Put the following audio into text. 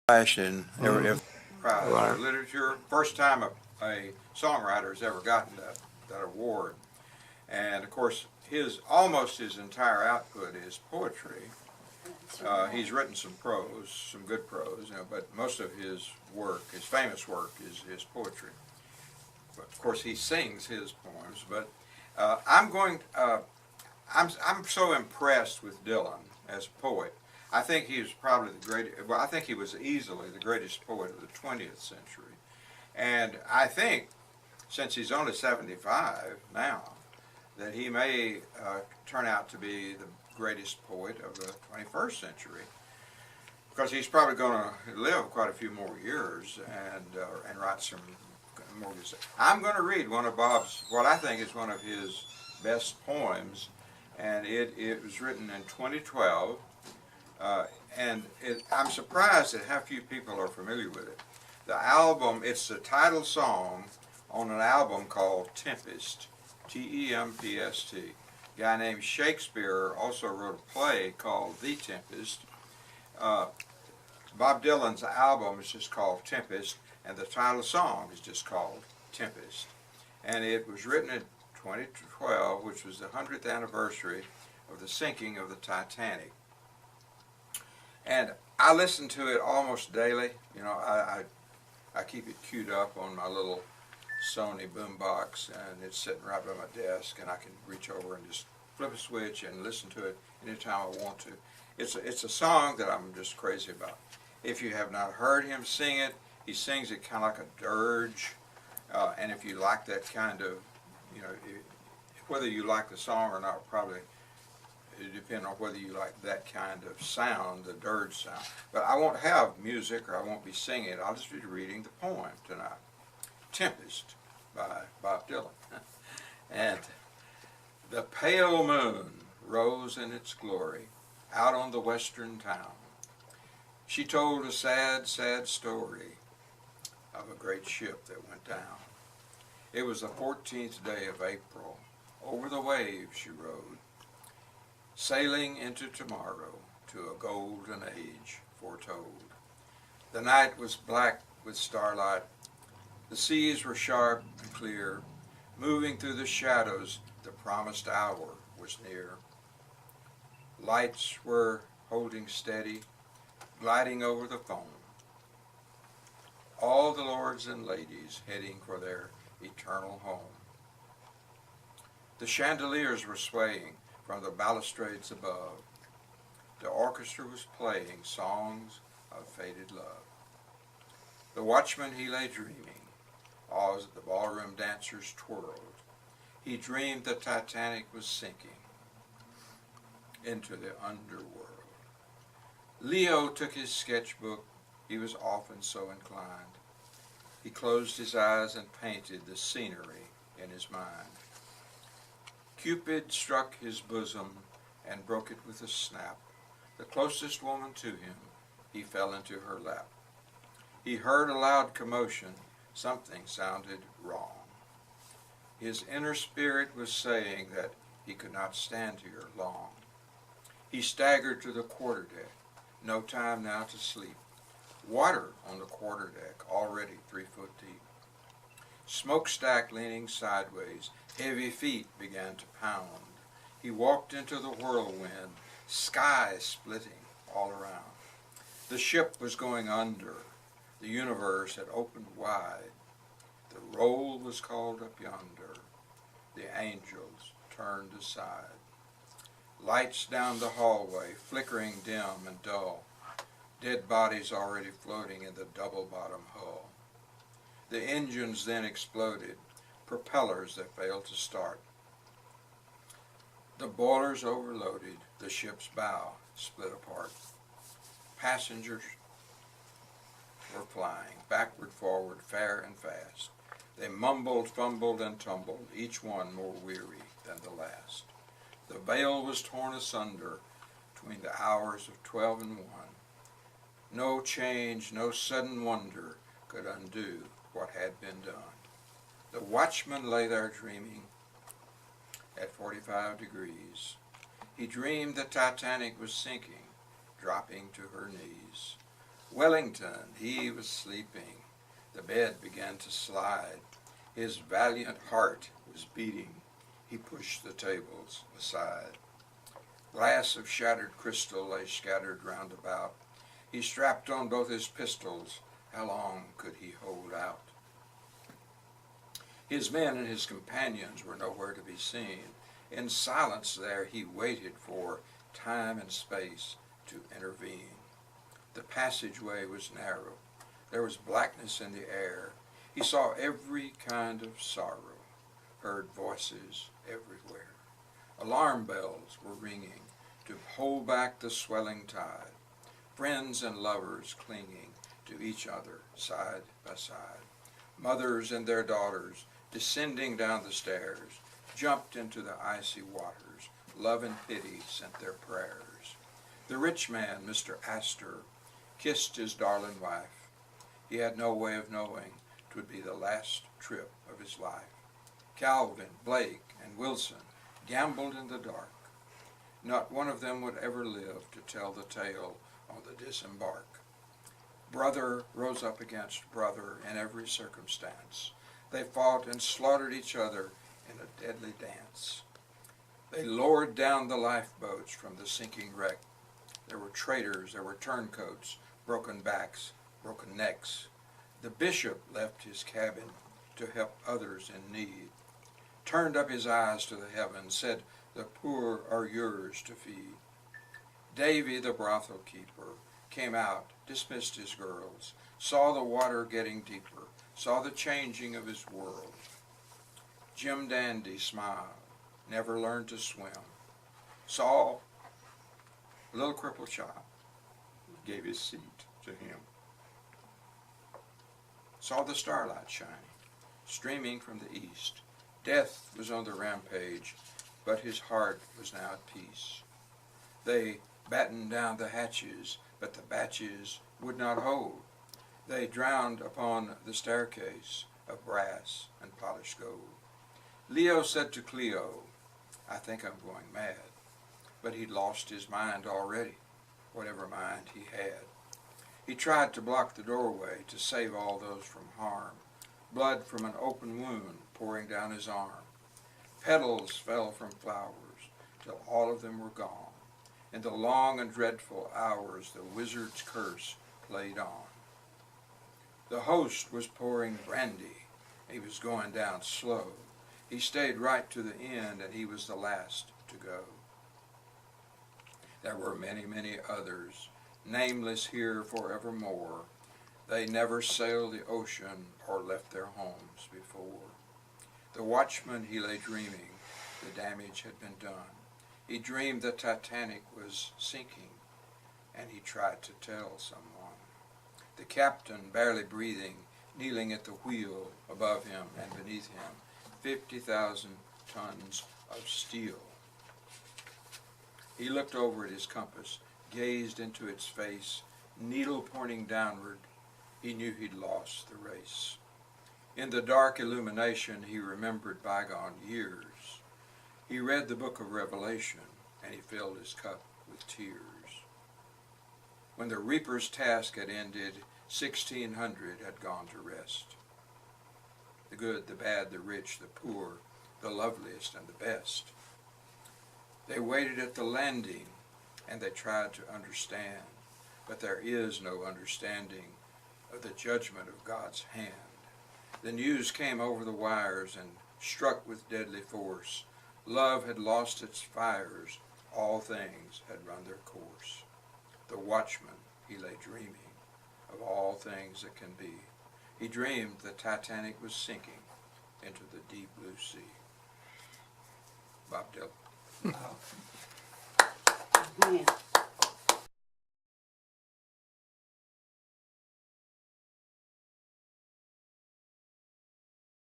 Passion. Prize Right. for literature. First time a songwriter has ever gotten that award. And of course, almost his entire output is poetry. He's written some prose, some good prose, but most of his work, his famous work, is poetry. But of course, he sings his poems. But I'm so impressed with Dylan as a poet. I think he was probably the greatest. Well, I think he was easily the greatest poet of the 20th century. And I think, since he's only 75 now, that he may turn out to be the greatest poet of the 21st century, because he's probably going to live quite a few more years and write some more. I'm going to read one of Bob's, what I think is one of his best poems, and it was written in 2012, I'm surprised at how few people are familiar with it. The album, it's the title song on an album called Tempest, Tempst. A guy named Shakespeare also wrote a play called The Tempest. Bob Dylan's album is just called Tempest, and the title song is just called Tempest. And it was written in 2012, which was the 100th anniversary of the sinking of the Titanic. And I listen to it almost daily. You know, I keep it queued up on my little Sony boombox, and it's sitting right by my desk, and I can reach over and just flip a switch and listen to it anytime I want to. It's a song that I'm just crazy about. If you have not heard him sing it, he sings it kind of like a dirge, and if you like that kind of, you know, whether you like the song or not, probably it depends on whether you like that kind of sound, the dirge sound. But I won't have music, or I won't be singing it. I'll just be reading the poem tonight. Tempest by Bob Dylan. And the pale moon rose in its glory out on the western town. She told a sad, sad story of a great ship that went down. It was the 14th day of April. Over the waves she rode, sailing into tomorrow to a golden age foretold. The night was black with starlight. The seas were sharp and clear. Moving through the shadows, the promised hour was near. Lights were holding steady, gliding over the foam. All the lords and ladies heading for their eternal home. The chandeliers were swaying from the balustrades above. The orchestra was playing songs of faded love. The watchman, he lay dreaming, as the ballroom dancers twirled. He dreamed the Titanic was sinking into the underworld. Leo took his sketchbook. He was often so inclined. He closed his eyes and painted the scenery in his mind. Cupid struck his bosom and broke it with a snap. The closest woman to him, he fell into her lap. He heard a loud commotion. Something sounded wrong. His inner spirit was saying that he could not stand here long. He staggered to the quarterdeck. No time now to sleep. Water on the quarterdeck, already 3 foot deep. Smokestack leaning sideways, heavy feet began to pound. He walked into the whirlwind, sky splitting all around. The ship was going under. The universe had opened wide. The roll was called up yonder. The angels turned aside. Lights down the hallway, flickering dim and dull. Dead bodies already floating in the double-bottom hull. The engines then exploded, propellers that failed to start. The boilers overloaded, the ship's bow split apart. Passengers were flying, backward, forward, fair and fast. They mumbled, fumbled, and tumbled, each one more weary than the last. The veil was torn asunder between the hours of 12 and 1. No change, no sudden wonder could undo what had been done. The watchman lay there dreaming at 45 degrees. He dreamed the Titanic was sinking, dropping to her knees. Wellington, he was sleeping. The bed began to slide. His valiant heart was beating. He pushed the tables aside. Glass of shattered crystal lay scattered round about. He strapped on both his pistols. How long could he hold out? His men and his companions were nowhere to be seen. In silence there he waited for time and space to intervene. The passageway was narrow. There was blackness in the air. He saw every kind of sorrow, heard voices everywhere. Alarm bells were ringing to hold back the swelling tide. Friends and lovers clinging to each other side by side. Mothers and their daughters descending down the stairs, jumped into the icy waters. Love and pity sent their prayers. The rich man, Mr. Astor, kissed his darling wife. He had no way of knowing 'twould be the last trip of his life. Calvin, Blake, and Wilson gambled in the dark. Not one of them would ever live to tell the tale on the disembark. Brother rose up against brother in every circumstance. They fought and slaughtered each other in a deadly dance. They lowered down the lifeboats from the sinking wreck. There were traitors, there were turncoats, broken backs, broken necks. The bishop left his cabin to help others in need, turned up his eyes to the heavens, said, "The poor are yours to feed." Davy, the brothel keeper, came out, dismissed his girls, saw the water getting deeper, saw the changing of his world. Jim Dandy smiled, never learned to swim, saw a little crippled child, gave his seat to him. Saw the starlight shining, streaming from the east. Death was on the rampage, but his heart was now at peace. They battened down the hatches, but the batches would not hold. They drowned upon the staircase of brass and polished gold. Leo said to Cleo, "I think I'm going mad." But he'd lost his mind already, whatever mind he had. He tried to block the doorway to save all those from harm. Blood from an open wound pouring down his arm. Petals fell from flowers till all of them were gone. In the long and dreadful hours the wizard's curse played on. The host was pouring brandy. He was going down slow. He stayed right to the end, and he was the last to go. There were many, many others, nameless here forevermore. They never sailed the ocean or left their homes before. The watchman, he lay dreaming. The damage had been done. He dreamed the Titanic was sinking, and he tried to tell someone. The captain, barely breathing, kneeling at the wheel above him and beneath him, 50,000 tons of steel. He looked over at his compass, gazed into its face, needle pointing downward. He knew he'd lost the race. In the dark illumination, he remembered bygone years. He read the book of Revelation, and he filled his cup with tears. When the reaper's task had ended, 1,600 had gone to rest. The good, the bad, the rich, the poor, the loveliest, and the best. They waited at the landing, and they tried to understand, but there is no understanding of the judgment of God's hand. The news came over the wires and struck with deadly force. Love had lost its fires. All things had run their course. The watchman, he lay dreaming of all things that can be. He dreamed the Titanic was sinking into the deep blue sea. Bob Dylan.